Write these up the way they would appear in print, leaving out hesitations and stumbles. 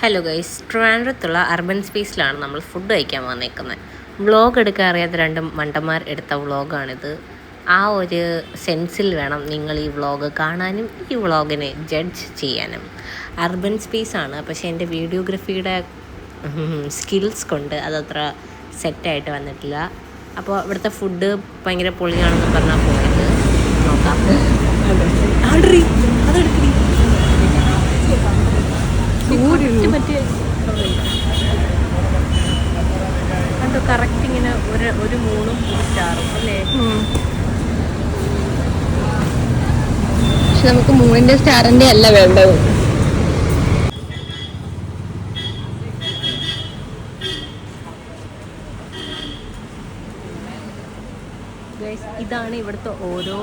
Hello guys, ട്രിവാൻഡ്രത്തുള്ള urban സ്പേസിലാണ് നമ്മൾ food കഴിക്കാൻ വന്നേക്കുന്നത്. വ്ളോഗ് എടുക്കാൻ അറിയാത്ത രണ്ട് മണ്ടന്മാർ എടുത്ത വ്ളോഗാണിത്. ആ ഒരു സെൻസിൽ വേണം നിങ്ങൾ ഈ വ്ളോഗ് കാണാനും ഈ വ്ളോഗിനെ ജഡ്ജ് ചെയ്യാനും. അർബൻ സ്പേസാണ്, പക്ഷേ എൻ്റെ വീഡിയോഗ്രാഫിയുടെ സ്കിൽസ് കൊണ്ട് അതത്ര സെറ്റായിട്ട് വന്നിട്ടില്ല. അപ്പോൾ ഇവിടുത്തെ ഫുഡ് ഭയങ്കര പൊളിയാണെന്ന് പറഞ്ഞാൽ പോയത് നോക്കാം. കണ്ടോ, കറക്റ്റ് ഇങ്ങനെ ഒരു 3 സ്റ്റാറും അല്ലേ? പക്ഷെ നമുക്ക് 3 സ്റ്റാറിന്റെ അല്ല വേണ്ടത്. ഇതാണ് ഇവിടുത്തെ ഓരോ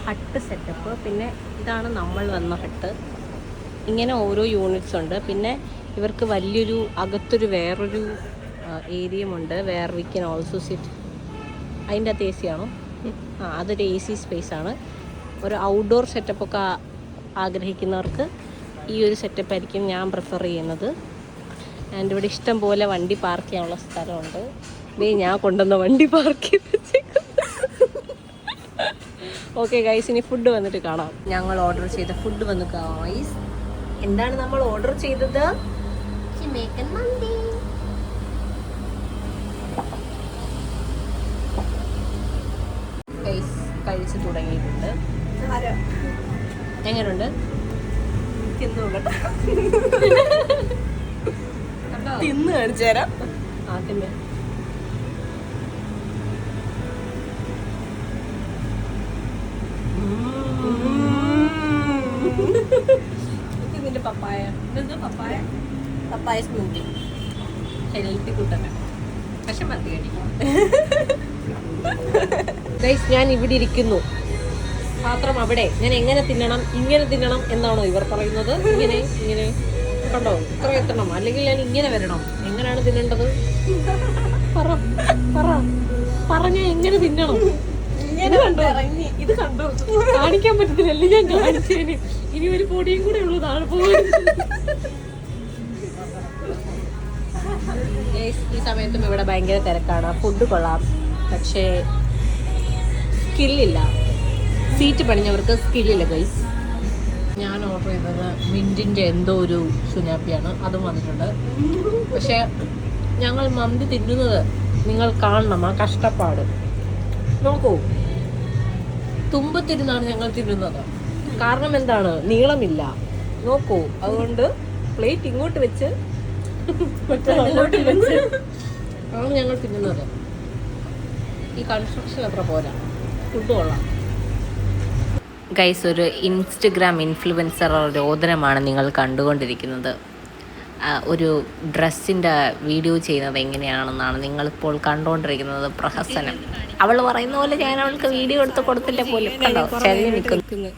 ഹട്ട് സെറ്റപ്പ്. പിന്നെ ഇതാണ് നമ്മൾ വന്ന ഹട്ട്. ഇങ്ങനെ ഓരോ യൂണിറ്റ്സ് ഉണ്ട്. പിന്നെ ഇവർക്ക് വലിയൊരു അകത്തൊരു വേറൊരു ഏരിയയുമുണ്ട്, where we can also sit. അതിൻ്റെ അകത്ത് AC ആണോ? അതൊരു AC സ്പേസാണ്. ഒരു ഔട്ട്ഡോർ സെറ്റപ്പൊക്കെ ആഗ്രഹിക്കുന്നവർക്ക് ഈ ഒരു സെറ്റപ്പ് ആയിരിക്കും ഞാൻ പ്രിഫർ ചെയ്യുന്നത്. ആൻഡ് ഇവിടെ ഇഷ്ടം പോലെ വണ്ടി പാർക്ക് ചെയ്യാനുള്ള സ്ഥലമുണ്ട്. ഞാൻ കൊണ്ടുവന്ന വണ്ടി പാർക്ക് ചെയ്ത് ഓക്കെ ഗൈസ്, ഇനി ഫുഡ് വന്നിട്ട് കാണാം. ഞങ്ങൾ ഓർഡർ ചെയ്ത ഫുഡ് വന്ന് ഗൈസ്. എന്താണ് നമ്മൾ ഓർഡർ ചെയ്തത്? ചിക്കൻ മന്തി. ഗൈസ് കഴിച്ചു തുടങ്ങിയിട്ടുണ്ട്. എങ്ങനെയുണ്ട്? തിന്ന് കാണിച്ചു തരാം. ആദ്യമേ ഇതിന്റെ പപ്പായ സ്മൂത്തി ഹെൽത്തി കൂട്ടല്ല, പക്ഷെ മതി കടി. ഗൈസ്, ഞാൻ ഇവിടെ ഇരിക്കുന്നു, പാത്രം അവിടെ. ഞാൻ എങ്ങനെ തിന്നണം, ഇങ്ങനെ തിന്നണം എന്നാണോ ഇവർ പറയുന്നത്? ഇങ്ങനെ ഇങ്ങനെ കണ്ടോ, ഇത്ര എത്തണം, അല്ലെങ്കിൽ ഞാൻ ഇങ്ങനെ വരണം. എങ്ങനെയാണ് തിന്നേണ്ടത്? പറഞ്ഞ എങ്ങനെ തിന്നണം? ഇത് കണ്ടോ, കാണിക്കാൻ പറ്റത്തില്ലല്ലേ? ഞാൻ കാണിച്ചേന്. ഇനി ഒരു പൊടിയും കൂടെ ഉള്ളു താഴെ പോകാൻ. ഈ സമയത്തും ഇവിടെ ഭയങ്കര തിരക്കാണ്. ഫുഡ് കൊള്ളാം, പക്ഷേ സ്കില്ലില്ല. സീറ്റ് പണിഞ്ഞവർക്ക് സ്കില്ലില്ല ഗൈസ്. ഞാൻ ഓർഡർ ചെയ്തത് മിൻറ്റിൻ്റെ എന്തോ ഒരു സുനാപ്പിയാണ്, അതും വന്നിട്ടുണ്ട്. പക്ഷേ ഞങ്ങൾ മന്തി തിന്നുന്നത് നിങ്ങൾ കാണണം, ആ കഷ്ടപ്പാട് നോക്കൂ. തുമ്പത്തിരുന്നാണ് ഞങ്ങൾ തിന്നുന്നത്. കാരണം എന്താണ്? നീളമില്ല, നോക്കൂ. അതുകൊണ്ട് പ്ലേറ്റ് ഇങ്ങോട്ട് വെച്ച് ആണ് ഞങ്ങൾ തിന്നുന്നത്. ഈ കൺസ്ട്രക്ഷൻ അത്ര പോരാ, ഫുഡ് കൊള്ളാം. ഗൈസ്, ഒരു ഇൻസ്റ്റഗ്രാം ഇൻഫ്ലുവൻസർ രോദനമാണ് നിങ്ങൾ കണ്ടുകൊണ്ടിരിക്കുന്നത്. ഒരു ഡ്രസ്സിൻ്റെ വീഡിയോ ചെയ്യുന്നത് എങ്ങനെയാണെന്നാണ് നിങ്ങളിപ്പോൾ കണ്ടുകൊണ്ടിരിക്കുന്നത്. പ്രഹസനം. അവൾ പറയുന്ന പോലെ ഞാൻ അവൾക്ക് വീഡിയോ എടുത്ത് കൊടുത്തില്ല പോലും. കണ്ടോ, ചെറിയ നിൽക്കുന്നു.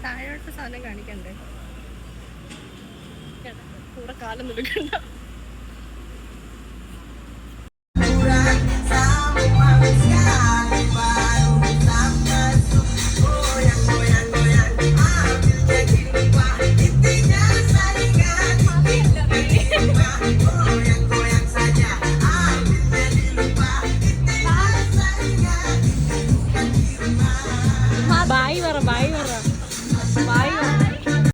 താഴോട്ട് സാധനം കാണിക്കണ്ടേ? കൂടെ കാലം നിൽക്കണ്ട. ബായ് പറ.